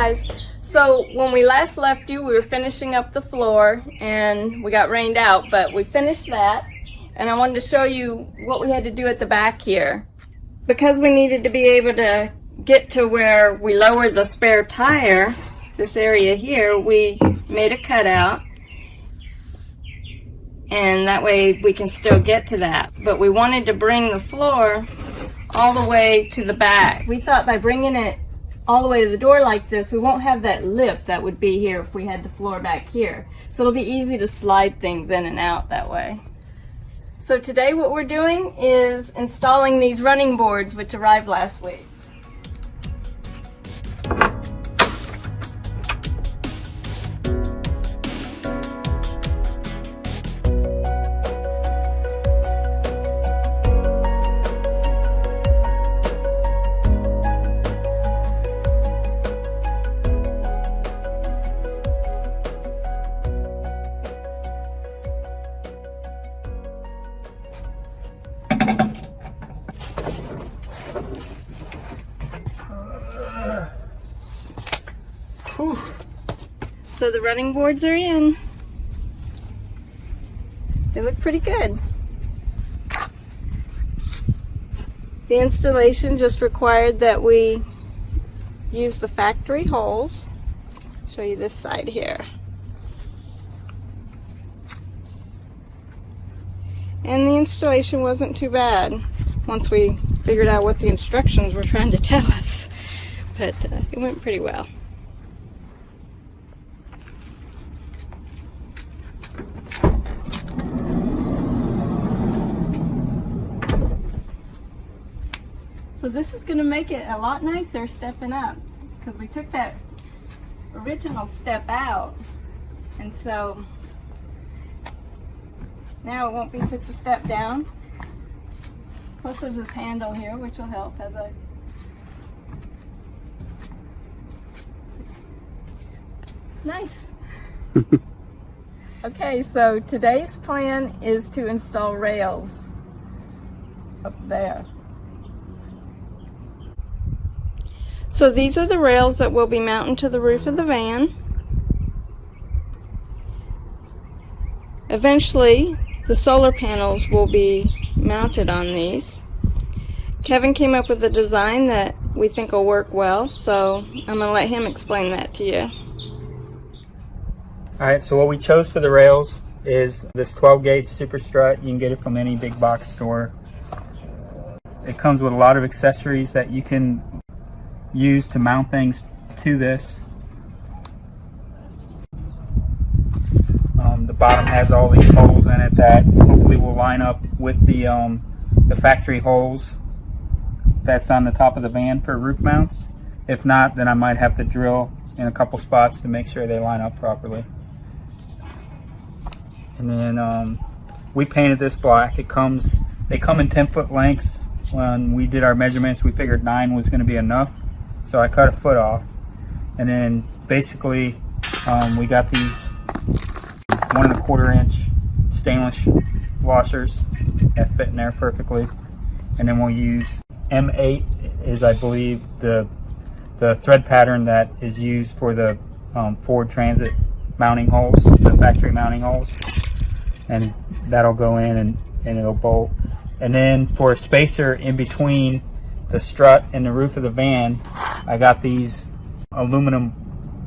guys. So when we last left you, we were finishing up the floor and we got rained out, but we finished that. And I wanted to show you what we had to do at the back here. Because we needed to be able to get to where we lowered the spare tire, this area here, we made a cutout. And that way we can still get to that. But we wanted to bring the floor all the way to the back. We thought by bringing it all the way to the door like this, we won't have that lip that would be here if we had the floor back here. So it'll be easy to slide things in and out that way. So today what we're doing is installing these running boards which arrived last week. So the running boards are in. They look pretty good. The installation just required that we use the factory holes. I'll show you this side here. And the installation wasn't too bad once we figured out what the instructions were trying to tell us. But it went pretty well. So this is going to make it a lot nicer stepping up, because we took that original step out, and so now it won't be such a step down. Plus there's this handle here which will help as a nice. Okay, so today's plan is to install rails up there. So these are the rails that will be mounted to the roof of the van. Eventually, the solar panels will be mounted on these. Kevin came up with a design that we think will work well, so I'm going to let him explain that to you. Alright, so what we chose for the rails is this 12 gauge super strut. You can get it from any big box store. It comes with a lot of accessories that you can use to mount things to this. The bottom has all these holes in it that hopefully will line up with the factory holes that's on the top of the van for roof mounts. If not, then I might have to drill in a couple spots to make sure they line up properly. And then we painted this black. They come in 10-foot lengths. When we did our measurements, we figured 9 was going to be enough. So I cut a foot off, and then basically we got these 1 1/4 inch stainless washers that fit in there perfectly, and then we'll use M8 is, I believe, the thread pattern that is used for the Ford Transit mounting holes, the factory mounting holes, and that'll go in and it'll bolt. And then for a spacer in between the strut and the roof of the van, I got these aluminum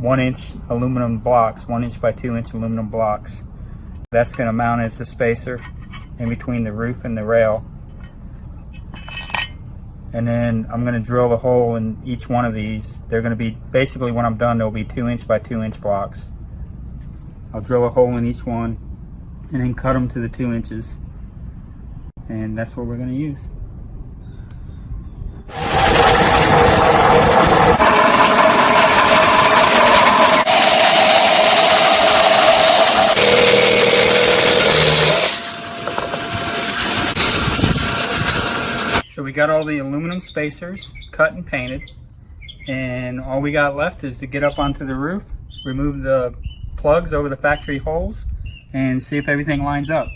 1-inch aluminum blocks, 1 inch by 2 inch aluminum blocks. That's going to mount as the spacer in between the roof and the rail. And then I'm going to drill a hole in each one of these. They're going to be, basically when I'm done, they'll be 2 inch by 2 inch blocks. I'll drill a hole in each one and then cut them to the 2 inches. And that's what we're going to use. So we got all the aluminum spacers cut and painted, and all we got left is to get up onto the roof, remove the plugs over the factory holes, and see if everything lines up.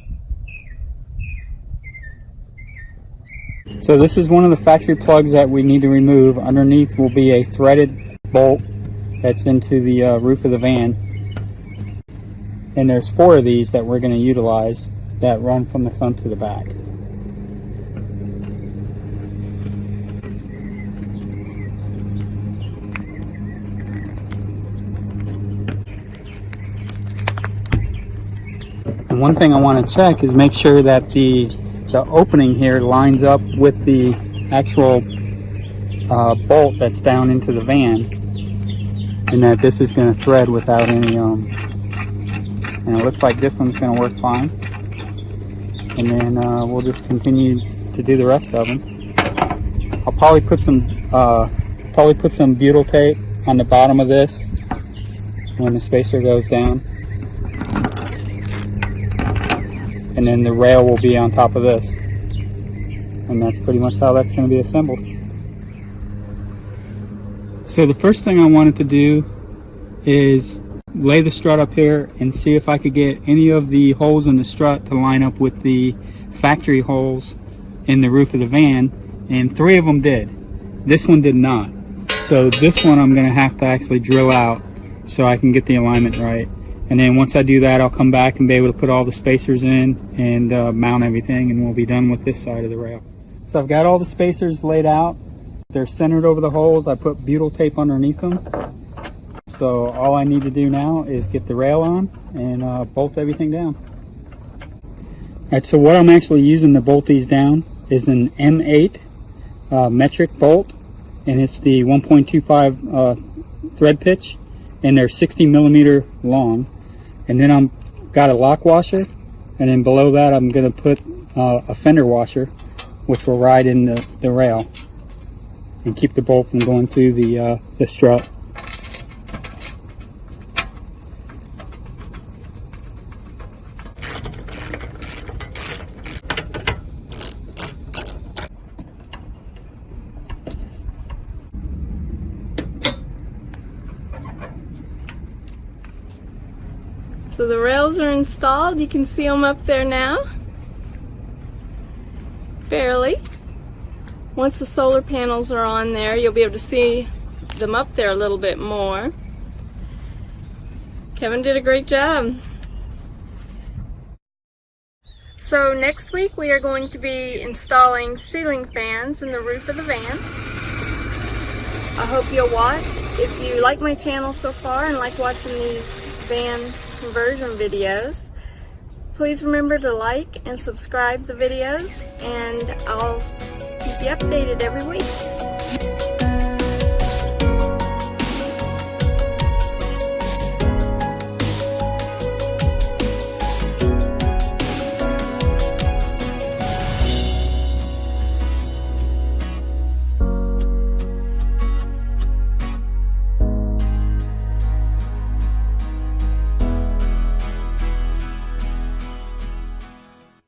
So this is one of the factory plugs that we need to remove. Underneath will be a threaded bolt that's into the roof of the van. And there's 4 of these that we're going to utilize that run from the front to the back. And one thing I want to check is make sure that the opening here lines up with the actual bolt that's down into the van, and that this is going to thread without any and it looks like this one's going to work fine. And then we'll just continue to do the rest of them. I'll probably put some butyl tape on the bottom of this when the spacer goes down, and then the rail will be on top of this, and that's pretty much how that's going to be assembled. So the first thing I wanted to do is lay the strut up here and see if I could get any of the holes in the strut to line up with the factory holes in the roof of the van, and 3 of them did. This one did not. So this one I'm going to have to actually drill out so I can get the alignment right. And then once I do that, I'll come back and be able to put all the spacers in and mount everything, and we'll be done with this side of the rail. So I've got all the spacers laid out. They're centered over the holes. I put butyl tape underneath them. So all I need to do now is get the rail on and bolt everything down. Alright, so what I'm actually using to bolt these down is an M8 metric bolt, and it's the 1.25 thread pitch, and they're 60 millimeter long. And then I'm got a lock washer, and then below that I'm going to put a fender washer, which will ride in the rail and keep the bolt from going through the strut. So the rails are installed. You can see them up there now. Barely. Once the solar panels are on there, you'll be able to see them up there a little bit more. Kevin did a great job. So next week we are going to be installing ceiling fans in the roof of the van. I hope you'll watch. If you like my channel so far and like watching these van conversion videos, please remember to like and subscribe the videos, and I'll keep you updated every week.